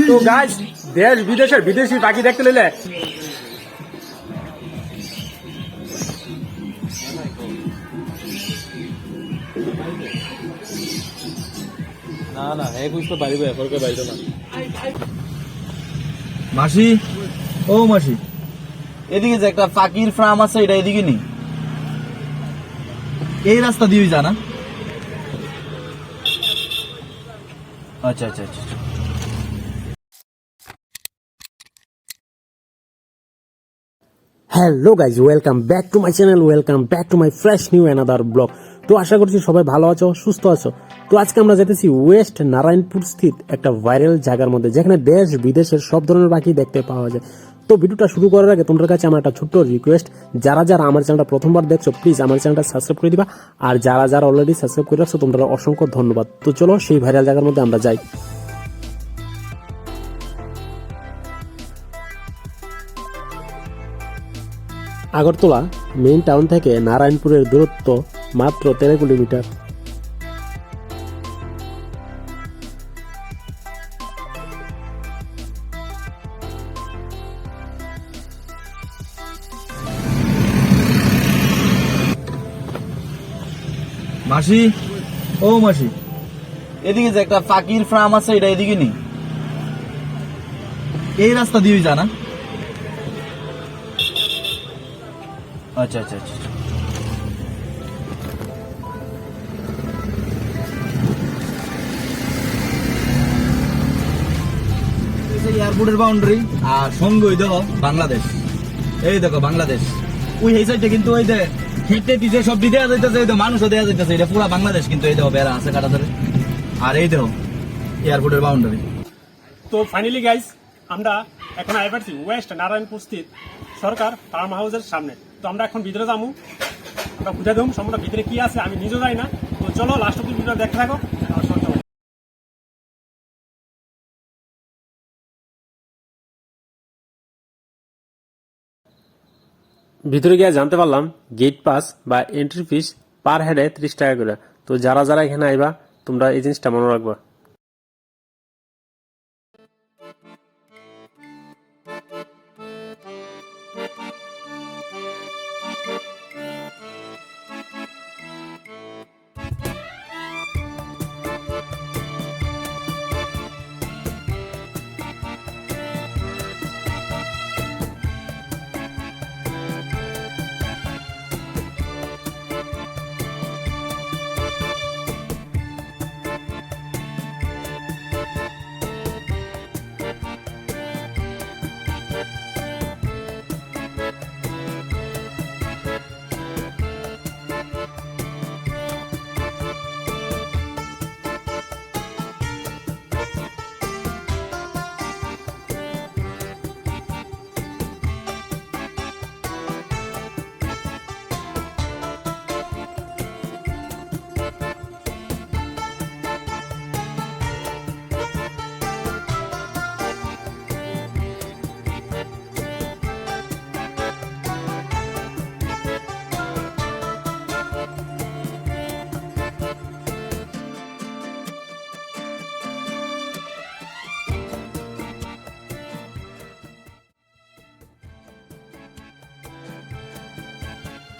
তো গাইস, দেশ বিদেশের বিদেশি পাখি দেখতে নিলে না না হে বুঝতে পারিবে এরপরকে বাইরে না। মাসি, ও মাসি, এদিকে যে একটা পাখির ফার্ম আছে, এটা এদিকে নেই, এই রাস্তা দিয়ে জানা। আচ্ছা আচ্ছা আচ্ছা। Hello guys, welcome back to my channel, welcome back to my fresh new another blog. তো আশা করছি সবাই ভালো আছো, সুস্থ আছো। তো আজকে আমরা যেতেছি ওয়েস্ট নারায়ণপুর স্থিত একটা ভাইরাল জায়গার মধ্যে, যেখানে দেশ বিদেশের সব ধরনের পাখি দেখতে পাওয়া যায়। তো ভিডিওটা শুরু করার আগে তোমাদের কাছে আমার একটা ছোট্ট রিকোয়েস্ট, যারা যারা আমার চ্যানেলটা প্রথমবার দেখছো প্লিজ আমার চ্যানেলটা সাবস্ক্রাইব করে দিবা, আর যারা যারা অলরেডি সাবস্ক্রাইব করে রাখছো তোমরা অসংখ্য ধন্যবাদ। তো চলো সেই ভাইরাল জায়গার মধ্যে আমরা যাই। আগরতলা মেইন টাউন থেকে নারায়ণপুরের দূরত্ব মাত্র 13 কিলোমিটার। মাসি, ও মাসি, এদিকে যে একটা পাখির ফার্ম আছে, এটা এদিকে নেই, এই রাস্তা দিয়ে জানা। আচ্ছা আচ্ছা আচ্ছা। এয়ারপোর্টের বাউন্ডারি, আর সঙ্গে ওই দেখো বাংলাদেশ, এই দেখো বাংলাদেশ। ওই এই সাইডটা কিন্তু ওই যে খেতে দিতে সব দেওয়া যাইতেছে, ওই তো মানুষও দেওয়া যাইতেছে, এটা পুরো বাংলাদেশ কিন্তু। এই দেখো বেড়া আছে কাটা ধরে, আর এই দেখো এয়ারপোর্টের বাউন্ডারি। তো ফাইনালি গাইস, আমরা এখন আই পারছি ওয়েস্ট নারায়ণপুর স্থিত সরকার ফার্ম হাউসের সামনে। তো আমরা এখন ভিতরে যাবো, আমরা বুঝে দেবো সম্পূর্ণ ভিতরে কি আছে, আমি নিজেও যাই না। তো চলো লাস্ট অব্দি ভিডিও দেখতে থাকো। ভিতরে গিয়ে জানতে পারলাম গেট পাস বা এন্ট্রি ফিস পার হেডে 30 টাকা করে। তো যারা যারা এখানে আইবা তোমরা এই জিনিসটা মনে রাখবা।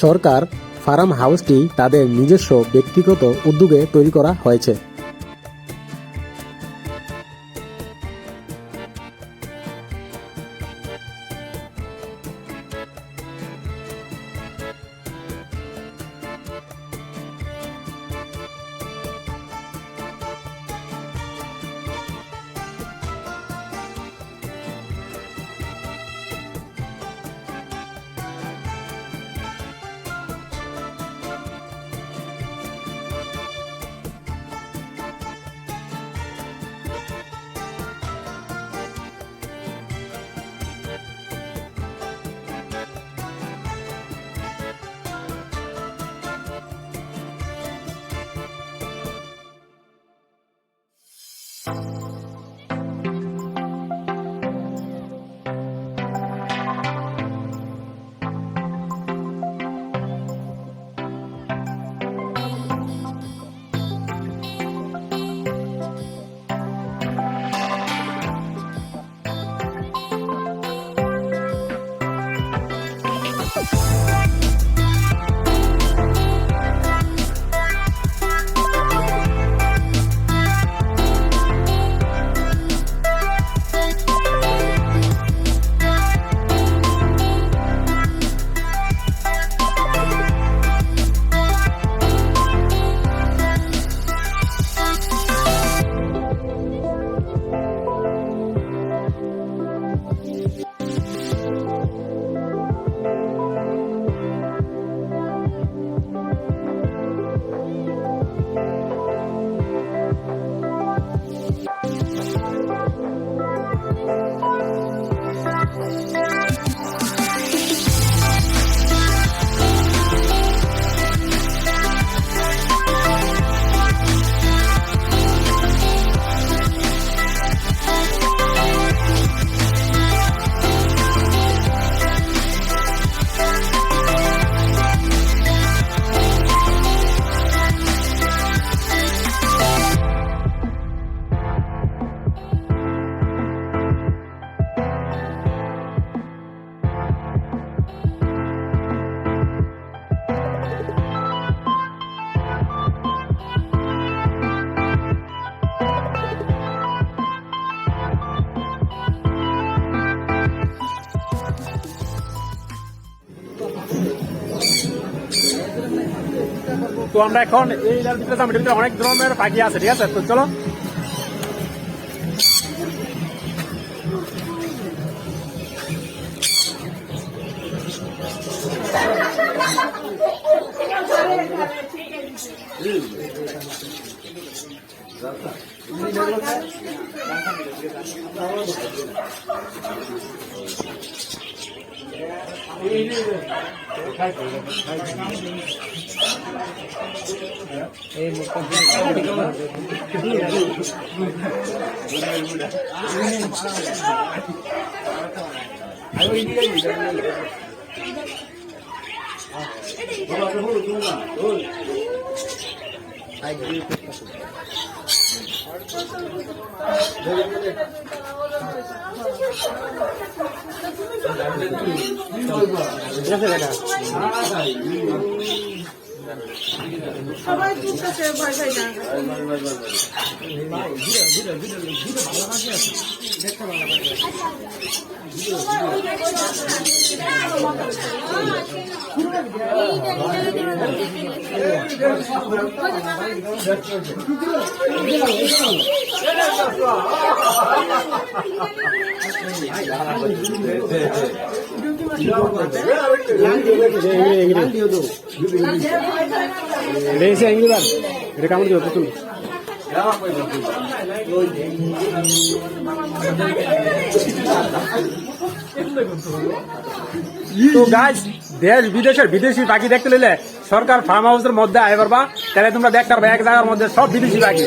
সরকার ফার্ম হাউসটি তাদের নিজস্ব ব্যক্তিগত উদ্যোগে তৈরি করা হয়েছে। তো আমরা এখন এই ভিতরে যাবো, এটার ভিতরে অনেক ধরনের পাখি আছে, ঠিক আছে? তো চলো। সবাই তুলতেছে ভয় পাই না। এটা কামড় দিও পুতুল। তো গাইস, দেশ বিদেশের বিদেশি পাখি দেখতে নিলে সরকার ফার্ম হাউসের মধ্যে আয় পারবা, তাহলে তোমরা দেখতে পারবে এক জায়গার মধ্যে সব বিদেশি পাখি।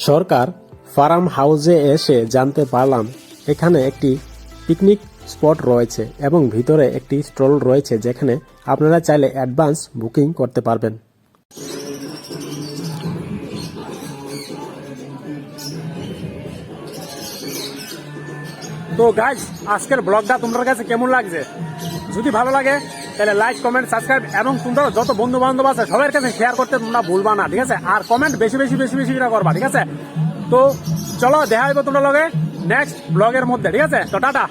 সরকার ফার্ম হাউসে এসে জানতে পারলাম এখানে একটি পিকনিক স্পট রয়েছে এবং ভিতরে একটি স্টল রয়েছে যেখানে আপনারা চাইলে অ্যাডভান্স বুকিং করতে পারবেন। তো গাইজ আজকের ব্লগটা তোমাদের কাছে কেমন লাগছে? যদি ভালো লাগে তাহলে লাইক কমেন্ট সাবস্ক্রাইব এবং তোমরা যত বন্ধু বান্ধব আছে সবার কাছে শেয়ার করতে তোমরা ভুলবা না, ঠিক আছে? আর কমেন্ট বেশি বেশি বেশি বেশি করে করবা, ঠিক আছে? তো চলো দেখা হইব তোমরা লগে নেক্সট ব্লগের মধ্যে, ঠিক আছে? তো টাটা।